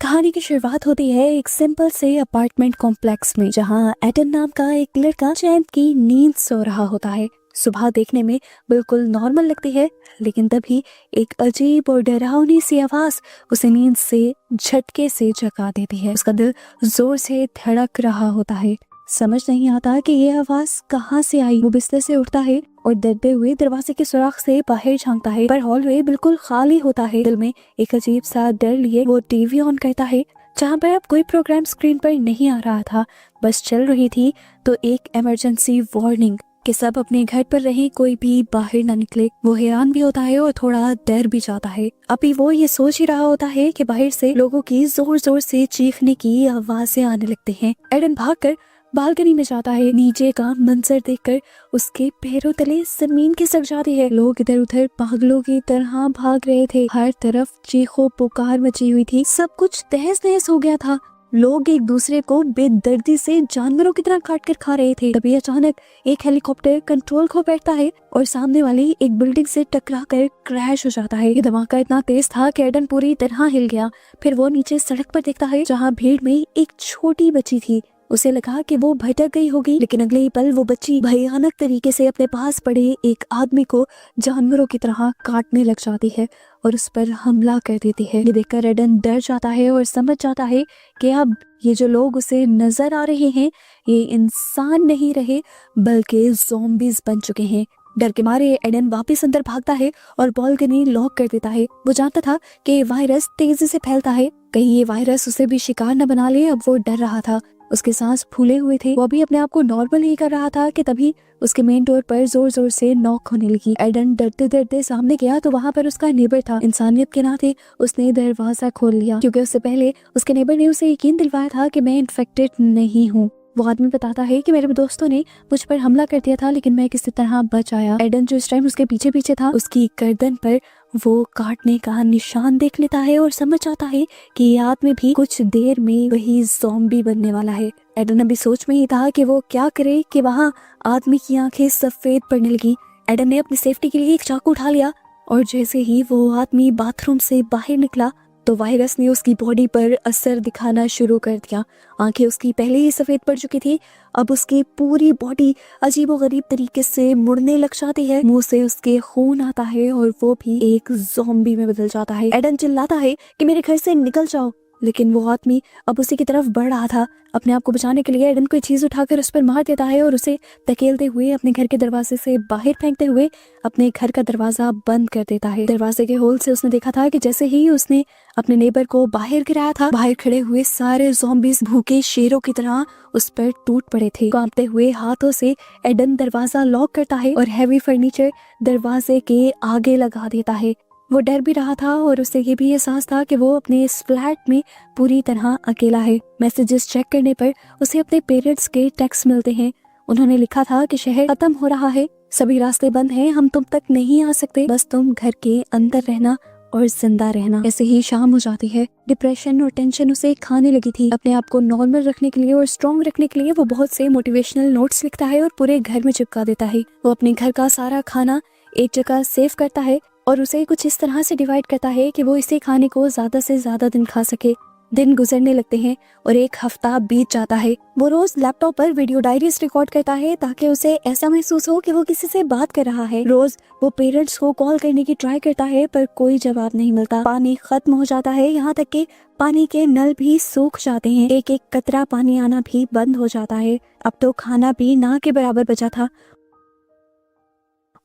कहानी की शुरुआत होती है एक सिंपल से अपार्टमेंट कॉम्प्लेक्स में, जहां एडन नाम का एक लड़का चैन की नींद सो रहा होता है। सुबह देखने में बिल्कुल नॉर्मल लगती है, लेकिन तभी एक अजीब और डरावनी सी आवाज उसे नींद से झटके से जगा देती है। उसका दिल जोर से धड़क रहा होता है। समझ नहीं आता कि ये आवाज कहाँ से आई। वो बिस्तर से उठता है और डरते हुए दरवाजे के सुराख से बाहर झांकता है, पर हॉलवे बिल्कुल खाली होता है। दिल में एक अजीब सा डर लिए वो टीवी ऑन करता है, जहाँ पर अब कोई प्रोग्राम स्क्रीन पर नहीं आ रहा था, बस चल रही थी तो एक इमरजेंसी वार्निंग कि सब अपने घर पर रहे, कोई भी बाहर ना निकले। वो हैरान भी होता है और थोड़ा डर भी जाता है। अभी वो ये सोच ही रहा होता है कि बाहर से लोगों की जोर जोर से चीखने की आवाजें आने लगती हैं। एडन भागकर बालकनी में जाता है। नीचे का मंजर देखकर उसके पैरों तले जमीन खिसक जाती है। लोग इधर उधर पागलों की तरह भाग रहे थे। हर तरफ चीखों पुकार मची हुई थी। सब कुछ तहस नहस हो गया था। लोग एक दूसरे को बेदर्दी से जानवरों की तरह काट कर खा रहे थे। तभी अचानक एक हेलीकॉप्टर कंट्रोल खो बैठता है और सामने वाली एक बिल्डिंग से टकरा कर क्रैश हो जाता है। ये धमाका इतना तेज था कि एडन पूरी तरह हिल गया। फिर वो नीचे सड़क पर देखता है, जहाँ भीड़ में एक छोटी बच्ची थी। उसे लगा कि वो भटक गई होगी, लेकिन अगले ही पल वो बच्ची भयानक तरीके से अपने पास पड़े एक आदमी को जानवरों की तरह काटने लग जाती है और उस पर हमला कर देती है। ये देखकर एडन डर जाता है और समझ जाता है कि अब ये जो लोग उसे नजर आ रहे हैं, ये इंसान नहीं रहे बल्कि ज़ॉम्बीज़ बन चुके हैं। डर के मारे एडन वापस अंदर भागता है और बालकनी लॉक कर देता है। वो जानता था कि वायरस तेजी से फैलता है, कहीं ये वायरस उसे भी शिकार न बना ले। अब वो डर रहा था, उसके सांस फूले हुए थे। वो भी अपने आप को नॉर्मल ही कर रहा था कि तभी उसके मेन डोर पर जोर जोर से नॉक होने लगी। एडन डरते डरते सामने गया तो वहाँ पर उसका नेबर था। इंसानियत के नाते उसने दरवाजा खोल लिया, क्योंकि उससे पहले उसके नेबर ने उसे यकीन दिलवाया था कि मैं इन्फेक्टेड नहीं हूँ। वो आदमी बताता है कि मेरे दोस्तों ने मुझ पर हमला कर दिया था, लेकिन मैं किसी तरह बच आया। एडन जो इस टाइम उसके पीछे पीछे था, उसकी गर्दन पर वो काटने का निशान देख लेता है और समझ आता है कि ये आदमी भी कुछ देर में वही ज़ॉम्बी बनने वाला है। एडन अभी सोच में ही था कि वो क्या करे कि वहाँ आदमी की आंखें सफेद पड़ने लगी। एडन ने अपनी सेफ्टी के लिए एक चाकू उठा लिया और जैसे ही वो आदमी बाथरूम से बाहर निकला तो वायरस ने उसकी बॉडी पर असर दिखाना शुरू कर दिया। आंखें उसकी पहले ही सफेद पड़ चुकी थी, अब उसकी पूरी बॉडी अजीबोगरीब तरीके से मुड़ने लग जाती है। मुंह से उसके खून आता है और वो भी एक ज़ॉम्बी में बदल जाता है। एडन चिल्लाता है कि मेरे घर से निकल जाओ, लेकिन वो आदमी अब उसी की तरफ बढ़ रहा था। अपने आप को बचाने के लिए एडन कोई चीज उठाकर उस पर मार देता है और उसे धकेलते हुए अपने घर के दरवाजे से बाहर फेंकते हुए अपने घर का दरवाजा बंद कर देता है। दरवाजे के होल से उसने देखा था कि जैसे ही उसने अपने नेबर को बाहर गिराया था, बाहर खड़े हुए सारे ज़ॉम्बीज़ भूखे शेरों की तरह उस पर टूट पड़े थे। कांपते हुए हाथों से एडन दरवाजा लॉक करता है और हैवी फर्नीचर दरवाजे के आगे लगा देता है। वो डर भी रहा था और उसे ये भी एहसास था कि वो अपने इस फ्लैट में पूरी तरह अकेला है। मैसेजेस चेक करने पर उसे अपने पेरेंट्स के टेक्स्ट मिलते हैं। उन्होंने लिखा था कि शहर खत्म हो रहा है, सभी रास्ते बंद हैं, हम तुम तक नहीं आ सकते, बस तुम घर के अंदर रहना और जिंदा रहना। ऐसे ही शाम हो जाती है। डिप्रेशन और टेंशन उसे खाने लगी थी। अपने आप को नॉर्मल रखने के लिए और स्ट्रॉन्ग रखने के लिए वो बहुत से मोटिवेशनल नोट्स लिखता है और पूरे घर में चिपका देता है। वो अपने घर का सारा खाना एक जगह सेव करता है और उसे कुछ इस तरह से डिवाइड करता है कि वो इसे खाने को ज्यादा से ज्यादा दिन खा सके। दिन गुजरने लगते हैं और एक हफ्ता बीत जाता है। वो रोज लैपटॉप पर वीडियो डायरीज रिकॉर्ड करता है ताकि उसे ऐसा महसूस हो कि वो किसी से बात कर रहा है। रोज वो पेरेंट्स को कॉल करने की ट्राई करता है, पर कोई जवाब नहीं मिलता। पानी खत्म हो जाता है, यहाँ तक कि पानी के नल भी सूख जाते हैं। एक एक कतरा पानी आना भी बंद हो जाता है। अब तो खाना भी ना के बराबर बचा था।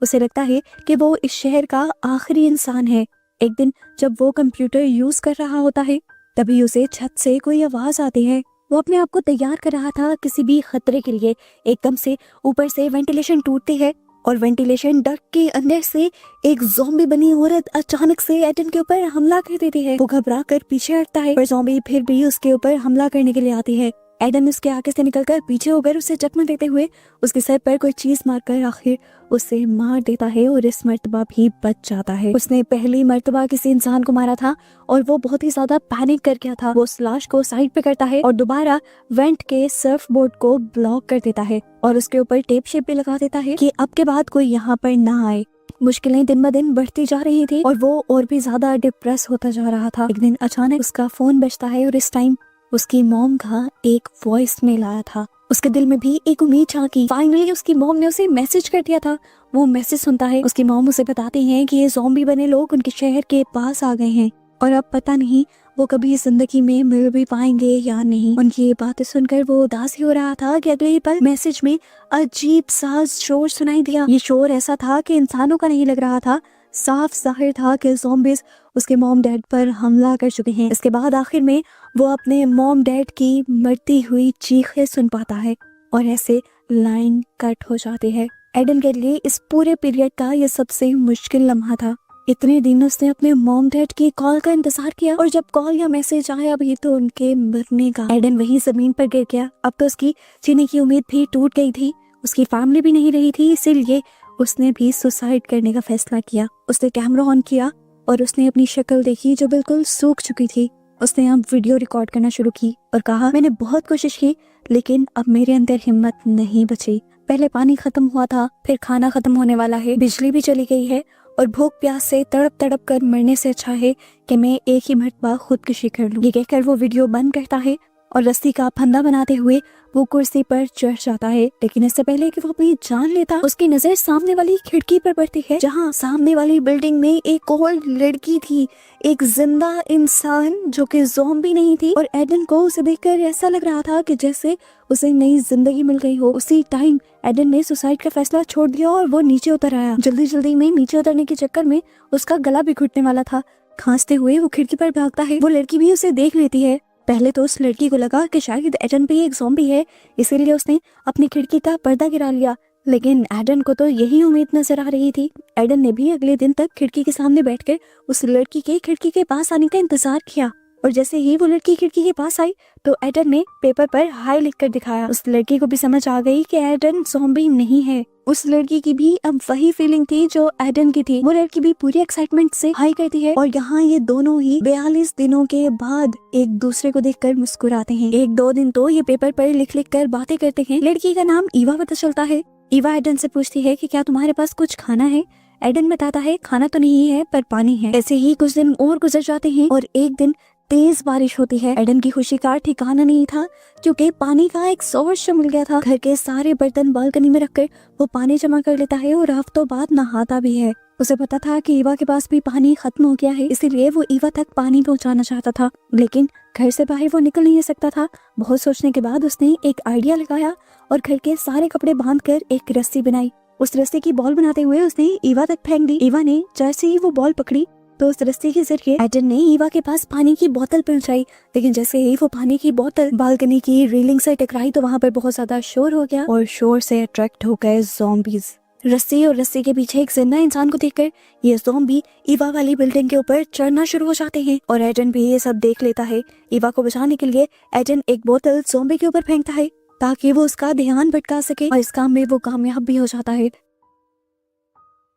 उसे लगता है कि वो इस शहर का आखिरी इंसान है। एक दिन जब वो कंप्यूटर यूज कर रहा होता है, तभी उसे छत से कोई आवाज आती है। वो अपने आप को तैयार कर रहा था किसी भी खतरे के लिए। एकदम से ऊपर से वेंटिलेशन टूटती है और वेंटिलेशन डक्ट के अंदर से एक ज़ॉम्बी बनी औरत अचानक से एडन के ऊपर हमला कर देती है। वो घबरा कर पीछे हटता है, पर ज़ॉम्बी फिर भी उसके ऊपर हमला करने के लिए आती है। एडन उसके आगे से निकलकर पीछे होकर उसे जख्म देते हुए उसके सर पर कोई चीज मारकर आखिर उसे मार देता है और इस मर्तबा भी बच जाता है। उसने पहली मर्तबा किसी इंसान को मारा था और वो बहुत ही ज्यादा पैनिक कर गया था। वो उस लाश को साइड पे करता है और दोबारा वेंट के सर्फ बोर्ड को ब्लॉक कर देता है और उसके ऊपर टेप शेप भी लगा देता है कि अब के बाद कोई यहाँ पर ना आए। मुश्किलें दिन ब दिन बढ़ती जा रही थी और वो और भी ज्यादा डिप्रेस होता जा रहा था। एक दिन अचानक उसका फोन बजता है और इस टाइम उसकी मॉम का एक वॉइस मेल आया था। उसके दिल में भी एक उम्मीद झांकी। फाइनली उसकी मॉम ने उसे मैसेज कर दिया था। वो मैसेज सुनता है, उसकी मॉम उसे बताती है कि ये ज़ॉम्बी बने लोग उनके शहर के पास आ गए हैं और अब पता नहीं वो कभी जिंदगी में मिल भी पाएंगे या नहीं। उनकी ये बातें सुनकर वो उदास ही हो रहा था कि अगले ही पल मैसेज में अजीब सा शोर सुनाई दिया। ये शोर ऐसा था कि इंसानों का नहीं लग रहा था। साफ जाहिर था कि ज़ॉम्बीज़ उसके मॉम डैड पर हमला कर चुके हैं। इसके बाद आखिर में वो अपने मॉम डैड की मरती हुई चीखें सुन पाता है और ऐसे लाइन कट हो जाती है। एडन के लिए इस पूरे पीरियड का ये सबसे मुश्किल लम्हा था। इतने दिन उसने अपने मॉम डैड की कॉल का इंतजार किया और जब कॉल या मैसेज आया अभी तो उनके मरने का। एडन वहीं जमीन पर गिर गया। अब तो उसकी जीने की उम्मीद भी टूट गई थी। उसकी फैमिली भी नहीं रही थी, इसीलिए उसने भी सुसाइड करने का फैसला किया। उसने कैमरा ऑन किया और उसने अपनी शक्ल देखी जो बिल्कुल सूख चुकी थी। उसने अब वीडियो रिकॉर्ड करना शुरू की और कहा, मैंने बहुत कोशिश की लेकिन अब मेरे अंदर हिम्मत नहीं बची। पहले पानी खत्म हुआ था, फिर खाना खत्म होने वाला है, बिजली भी चली गई है और भूख प्यास से तड़प तड़प कर मरने से अच्छा है कि मैं एक ही मरतबा खुदकुशी कर लूं। ये कहकर वो वीडियो बंद करता है और रस्सी का फंदा बनाते हुए वो कुर्सी पर चढ़ जाता है। लेकिन इससे पहले कि वो अपनी जान लेता, उसकी नजर सामने वाली खिड़की पर पड़ती है जहाँ सामने वाली बिल्डिंग में एक और लड़की थी, एक जिंदा इंसान जो कि ज़ॉम्बी नहीं थी। और एडन को उसे देखकर ऐसा लग रहा था कि जैसे उसे नई जिंदगी मिल गई हो। उसी टाइम एडन ने सुसाइड का फैसला छोड़ दिया और वो नीचे उतर आया। जल्दी जल्दी में नीचे उतरने के चक्कर में उसका गला भी घुटने वाला था। खांसते हुए वो खिड़की पर भागता है। वो लड़की भी उसे देख लेती है। पहले तो उस लड़की को लगा कि शायद एडन भी एक ज़ॉम्बी है, इसीलिए उसने अपनी खिड़की का पर्दा गिरा लिया। लेकिन एडन को तो यही उम्मीद नजर आ रही थी। एडन ने भी अगले दिन तक खिड़की के सामने बैठकर उस लड़की के खिड़की के पास आने का इंतजार किया और जैसे ही वो लड़की खिड़की के पास आई तो एडन ने पेपर पर हाई लिखकर दिखाया। उस लड़की को भी समझ आ गई कि एडन ज़ॉम्बी नहीं है। उस लड़की की भी अब वही फीलिंग थी जो एडन की थी। वो लड़की भी पूरी एक्साइटमेंट से हाई करती है और यहाँ ये दोनों ही 42 दिनों के बाद एक दूसरे को देखकर मुस्कुराते हैं। एक दो दिन तो ये पेपर पर लिख लिख कर बातें करते हैं। लड़की का नाम ईवा पता चलता है। ईवा एडन से पूछती है कि क्या तुम्हारे पास कुछ खाना है। एडन बताता है खाना तो नहीं है पर पानी है। ऐसे ही कुछ दिन और गुजर जाते हैं और एक दिन तेज बारिश होती है। एडन की खुशी का ठिकाना नहीं था क्योंकि पानी का एक सोर्स मिल गया था। घर के सारे बर्तन बालकनी में रखकर वो पानी जमा कर लेता है और हफ्तों बाद नहाता भी है। उसे पता था कि ईवा के पास भी पानी खत्म हो गया है, इसीलिए वो ईवा तक पानी पहुंचाना चाहता था, लेकिन घर से बाहर वो निकल नहीं सकता था। बहुत सोचने के बाद उसने एक आइडिया लगाया और घर के सारे कपड़े बांधकर एक रस्सी बनाई। उस रस्सी की बॉल बनाते हुए उसने ईवा तक फेंक दी। ईवा ने जैसे ही वो बॉल पकड़ी तो उस रस्सी के जरिए एडन ने ईवा के पास पानी की बोतल पहुंचाई। लेकिन जैसे ही वो पानी की बोतल बालकनी की रेलिंग से टकराई तो वहाँ पर बहुत ज्यादा शोर हो गया और शोर से अट्रैक्ट हो गए ज़ॉम्बीज़। रस्सी और रस्सी के पीछे एक जिंदा इंसान को देखकर ये ज़ॉम्बी ईवा वाली बिल्डिंग के ऊपर चढ़ना शुरू हो जाते हैं और एडन भी ये सब देख लेता है। ईवा को बचाने के लिए एडन एक बोतल ज़ॉम्बी के ऊपर फेंकता है ताकि वो उसका ध्यान भटका सके और इस काम में वो कामयाब भी हो जाता है।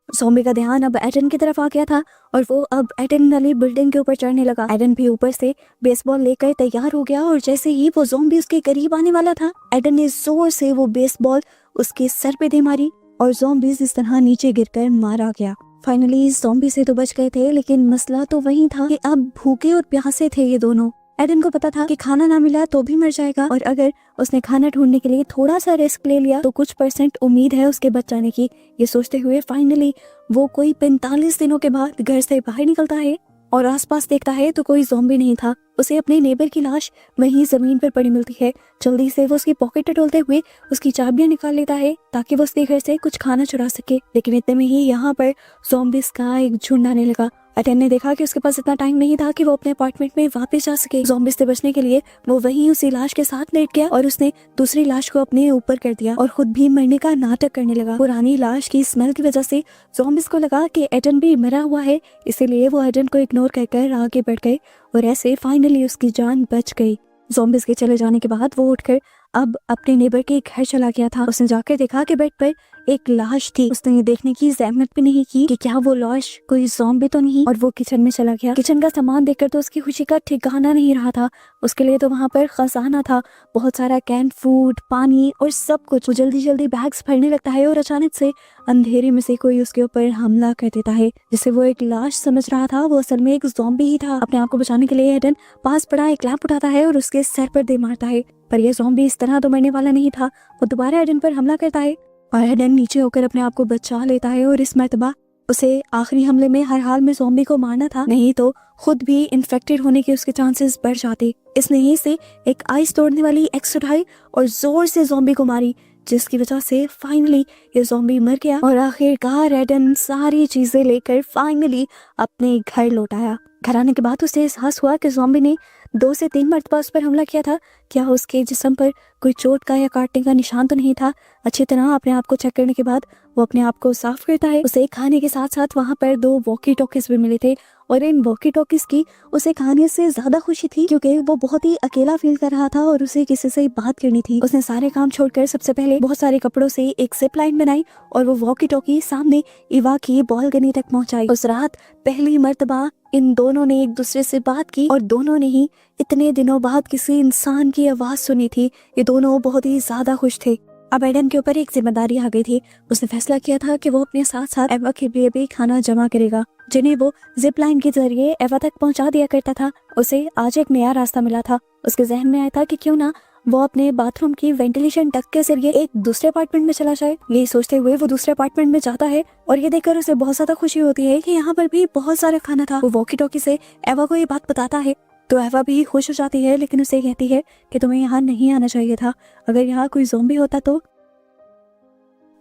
ज़ॉम्बी का ध्यान अब एडन की तरफ आ गया था और वो अब एडन वाली बिल्डिंग के ऊपर चढ़ने लगा। एडन भी ऊपर से बेसबॉल लेकर तैयार हो गया और जैसे ही वो ज़ॉम्बी उसके करीब आने वाला था एडन ने जोर से वो बेसबॉल उसके सर पे दे मारी और ज़ॉम्बीज़ इस तरह नीचे गिरकर मारा गया। फाइनली ज़ॉम्बी से तो बच गए थे, लेकिन मसला तो वही था कि अब भूखे और प्यासे थे ये दोनों। एडन को पता था कि खाना ना मिला तो भी मर जाएगा और अगर उसने खाना ढूंढने के लिए थोड़ा सा रिस्क ले लिया तो कुछ % उम्मीद है उसके बच जाने की। ये सोचते हुए फाइनली वो कोई 45 दिनों के बाद घर से बाहर निकलता है और आसपास देखता है तो कोई ज़ॉम्बी नहीं था। उसे अपने नेबर की लाश वहीं जमीन पर पड़ी मिलती है। जल्दी से वो उसकी पॉकेट टटोलते हुए उसकी चाबियां निकाल लेता है ताकि वो उसके घर से कुछ खाना चुरा सके। लेकिन इतने में ही यहाँ पर ज़ॉम्बीज़ का एक झुंड आने लगा। एडन ने देखा कि उसके पास इतना टाइम नहीं था कि वो अपने अपार्टमेंट में वापस जा सके। ज़ॉम्बीज़ से बचने के लिए वो वहीं उसी लाश के साथ लेट गया और उसने दूसरी लाश को अपने ऊपर कर दिया और खुद भी मरने का नाटक करने लगा। पुरानी लाश की स्मेल की वजह से ज़ॉम्बीज़ को लगा कि एडन भी मरा हुआ है, इसीलिए वो एडन को इग्नोर कर आगे बढ़ गए और ऐसे फाइनली उसकी जान बच गई। ज़ॉम्बीज़ के चले जाने के बाद वो उठकर अब अपने नेबर के घर चला गया था। उसने जाकर देखा कि बेड पर एक लाश थी। उसने ये देखने की जहमत भी नहीं की कि क्या वो लाश कोई ज़ॉम्बी तो नहीं, और वो किचन में चला गया। किचन का सामान देखकर तो उसकी खुशी का ठिकाना नहीं रहा था। उसके लिए तो वहाँ पर खजाना था, बहुत सारा कैन फूड, पानी और सब कुछ। वो जल्दी जल्दी बैग्स भरने लगता है और अचानक से अंधेरे में से कोई उसके ऊपर हमला कर देता है। जिसे वो एक लाश समझ रहा था, वो असल में एक ज़ॉम्बी ही था। अपने आप को बचाने के लिए एडन पास पड़ा एक लैंप उठाता है और उसके सर पर दे मारता है। पर यह ज़ॉम्बी इस तरह तो मरने वाला नहीं था। वो दोबारा एडन पर हमला करता है और एडन नीचे होकर अपने आप को बचा लेता है। और इस मर्तबा उसे आखिरी हमले में हर हाल में ज़ॉम्बी को मारना था, नहीं तो खुद भी इन्फेक्टेड होने के उसके चांसेस बढ़ जाते। इसने यहीं से एक आइस तोड़ने वाली एक्स उठाई और जोर से ज़ॉम्बी को मारी, जिसकी वजह से फाइनली ये ज़ॉम्बी मर गया। और आखिरकार एडन सारी चीजें लेकर फाइनली अपने घर लौट आया। घर आने के बाद उसे एहसास हुआ कि ज़ॉम्बी ने 2 से 3 मरतबा उस पर हमला किया था। क्या उसके जिस्म पर कोई चोट का या काटने का निशान तो नहीं था? अच्छी तरह अपने आप को चेक करने के बाद वो अपने आप को साफ करता है। उसे खाने के साथ साथ वहाँ पर 2 वॉकी टॉकीज भी मिले थे और इन वॉकी टॉकीज की उसे खाने से ज्यादा खुशी थी, क्योंकि वो बहुत ही अकेला फील कर रहा था और उसे किसी से बात करनी थी। उसने सारे काम छोड़कर सबसे पहले बहुत सारे कपड़ों से एक जिप लाइन बनाई और वो वॉकी टॉकी सामने इवा की बालकनी तक पहुंचाई। उस रात पहली मर्तबा इन दोनों ने एक दूसरे से बात की और दोनों ने ही इतने दिनों बाद किसी इंसान की आवाज सुनी थी। ये दोनों बहुत ही ज्यादा खुश थे। अब एडन के ऊपर एक जिम्मेदारी आ गई थी। उसने फैसला किया था कि वो अपने साथ साथ एवा के लिए भी खाना जमा करेगा, जिन्हें वो जिप लाइन के जरिए एवा तक पहुंचा दिया करता था। उसे आज एक नया रास्ता मिला था। उसके जहन में आया था कि क्यों ना वो अपने बाथरूम की वेंटिलेशन डक्ट के जरिए एक दूसरे अपार्टमेंट में चला जाए। यही सोचते हुए वो दूसरे अपार्टमेंट में जाता है और ये देखकर उसे बहुत ज्यादा खुशी होती है कि यहाँ पर भी बहुत सारा खाना था। वो वॉकी टॉकी से एवा को ये बात बताता है तो एवा भी खुश हो जाती है, लेकिन उसे कहती है कि तुम्हें यहाँ नहीं आना चाहिए था। अगर यहाँ कोई ज़ॉम्बी होता तो।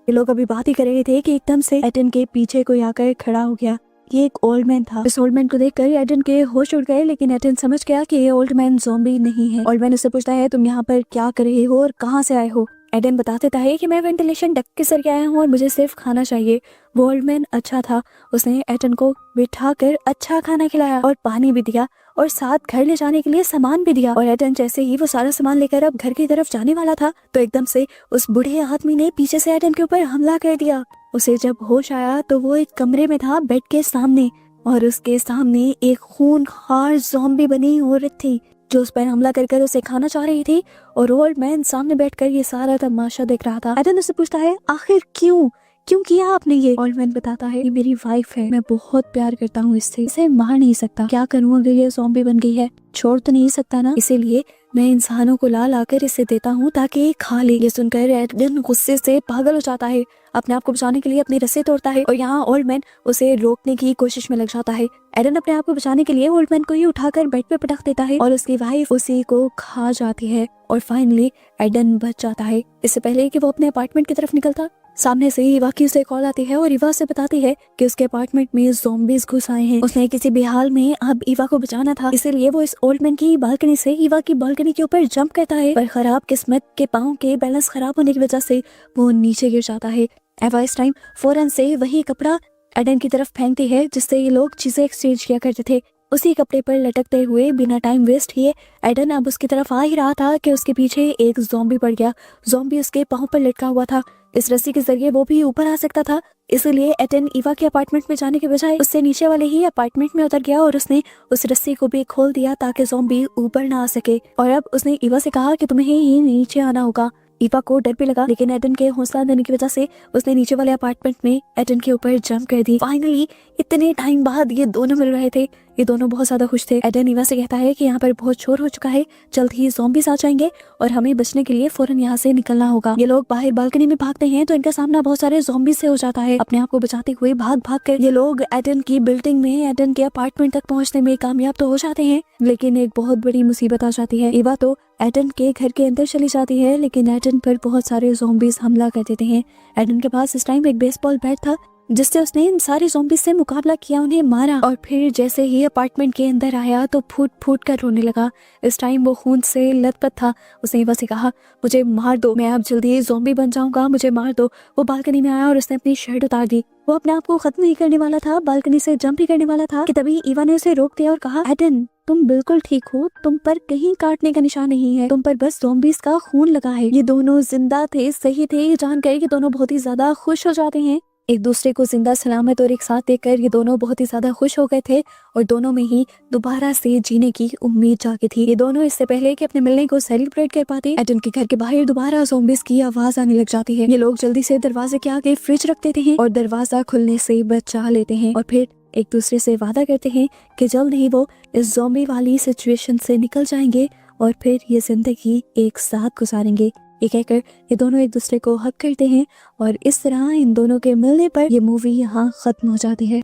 ये लोग अभी बात ही कर रहे थे कि एकदम से एडन के पीछे कोई आकर खड़ा हो गया। ये एक ओल्ड मैन था। इस ओल्ड मैन को देखकर एडन के होश उड़ गए, लेकिन एडन समझ गया कि ये ओल्ड मैन ज़ॉम्बी नहीं है। ओल्ड मैन उससे पूछता है तुम यहाँ पर क्या कर रहे हो और कहाँ से आए हो? एडन बता देता है कि मैं वेंटिलेशन डक्ट के जरिए आया हूँ और मुझे सिर्फ खाना चाहिए। वो ओल्ड मैन अच्छा था। उसने एडन को बिठा कर अच्छा खाना खिलाया और पानी भी दिया और साथ घर ले जाने के लिए सामान भी दिया। और एडन जैसे ही वो सारा सामान लेकर अब घर की तरफ जाने वाला था तो एकदम से उस बूढ़े आदमी ने पीछे से एडन के ऊपर हमला कर दिया। उसे जब होश आया तो वो एक कमरे में था बेड के सामने, और उसके सामने एक खूंखार ज़ॉम्बी बनी औरत थी जो उस पर हमला कर उसे खाना चाह रही थी। और ओल्ड मैन सामने बैठकर ये सारा तमाशा देख रहा था। एडन उससे पूछता है आखिर क्यों किया आपने ये? ओल्ड मैन बताता है ये मेरी वाइफ है, मैं बहुत प्यार करता हूँ इससे, इसे मार नहीं सकता। क्या करूँ अगर ये ज़ॉम्बी बन गई है? छोड़ तो नहीं सकता ना, इसीलिए मैं इंसानों को ला कर इसे देता हूँ ताकि ये खा ले। ये सुनकर एडन गुस्से से पागल हो जाता है, अपने आप को बचाने के लिए अपनी रस्सी तोड़ता है और यहाँ ओल्ड मैन उसे रोकने की कोशिश में लग जाता है। एडन अपने आप को बचाने के लिए ओल्ड मैन को ही उठाकर बेड पे पटक देता है और उसकी वाइफ उसी को खा जाती है और फाइनली एडन बच जाता है। इससे पहले कि वो अपने अपार्टमेंट की तरफ निकलता, सामने से इवा की उसे कॉल आती है और इवा से बताती है कि उसके अपार्टमेंट में ज़ॉम्बीज घुस आए हैं। उसने किसी भी हाल में अब इवा को बचाना था, इसीलिए वो इस ओल्ड मैन की बालकनी से इवा की बालकनी के ऊपर जंप करता है, पर खराब किस्मत के पाँव के बैलेंस खराब होने की वजह से वो नीचे गिर जाता है। एवा इस टाइम फौरन से वही कपड़ा एडन की तरफ फेंकती है जिससे ये लोग चीजें एक्सचेंज किया करते थे। उसी कपड़े पर लटकते हुए बिना टाइम वेस्ट किए एडन अब उसकी तरफ आ ही रहा था कि उसके पीछे एक ज़ॉम्बी पड़ गया। ज़ॉम्बी उसके पाँव पर लटका हुआ था। इस रस्सी के जरिए वो भी ऊपर आ सकता था, इसलिए एडन इवा के अपार्टमेंट में जाने के बजाय उससे नीचे वाले ही अपार्टमेंट में उतर गया और उसने उस रस्सी को भी खोल दिया ताकि ज़ॉम्बी ऊपर ना आ सके। और अब उसने इवा से कहा कि तुम्हें ही नीचे आना होगा। इवा को डर भी लगा, लेकिन एडन के हौसला देने की वजह से उसने नीचे वाले अपार्टमेंट में एडन के ऊपर जंप कर दी। फाइनली इतने टाइम बाद ये दोनों मिल रहे थे। ये दोनों बहुत ज्यादा खुश थे। एडन इवा से कहता है कि यहाँ पर बहुत शोर हो चुका है, जल्द ही ज़ॉम्बीज आ जाएंगे और हमें बचने के लिए फौरन यहाँ से निकलना होगा। ये लोग बाहर बालकनी में भागते हैं तो इनका सामना बहुत सारे ज़ॉम्बीज से हो जाता है। अपने आप को बचाते हुए भाग कर ये लोग एडन की बिल्डिंग में एडन के अपार्टमेंट तक पहुँचने में कामयाब तो हो जाते हैं, लेकिन एक बहुत बड़ी मुसीबत आ जाती है। इवा तो एडन के घर के अंदर चली जाती है, लेकिन एडन पर बहुत सारे ज़ॉम्बीज हमला कर देते हैं। एडन के पास इस टाइम एक बेसबॉल बैट था जिससे उसने इन सारे ज़ॉम्बीज़ से मुकाबला किया, उन्हें मारा और फिर जैसे ही अपार्टमेंट के अंदर आया तो फूट फूट कर रोने लगा। इस टाइम वो खून से लथपथ था। उसने बस कहा, मुझे मार दो, मैं अब जल्दी ज़ॉम्बी बन जाऊंगा, मुझे मार दो। वो बालकनी में आया और उसने अपनी शर्ट उतार दी। वो अपने आप को खत्म नहीं करने वाला था, बालकनी से जंप ही करने वाला था कि तभी ईवा ने उसे रोक दिया और कहा, एडन तुम बिल्कुल ठीक हो, तुम पर कहीं काटने का निशान नहीं है, तुम पर बस ज़ॉम्बीज़ का खून लगा है। ये दोनों जिंदा थे, सही थे। ये जानकर कि दोनों बहुत ही ज्यादा खुश हो जाते हैं। एक दूसरे को जिंदा सलामत और एक साथ देखकर ये दोनों बहुत ही ज्यादा खुश हो गए थे और दोनों में ही दोबारा से जीने की उम्मीद जागी थी। ये दोनों इससे पहले कि अपने मिलने को सेलिब्रेट कर पाते, एडन के घर के बाहर दोबारा ज़ॉम्बीज़ की आवाज आने लग जाती है। ये लोग जल्दी से दरवाजे के आगे फ्रिज रख देते हैं और दरवाजा खुलने से बचा लेते हैं और फिर एक दूसरे से वादा करते हैं कि जल्द ही वो इस ज़ॉम्बी वाली सिचुएशन से निकल जाएंगे और फिर ये जिंदगी एक साथ गुजारेंगे। ये कहकर ये दोनों एक दूसरे को हक करते हैं और इस तरह इन दोनों के मिलने पर ये मूवी यहाँ खत्म हो जाती है।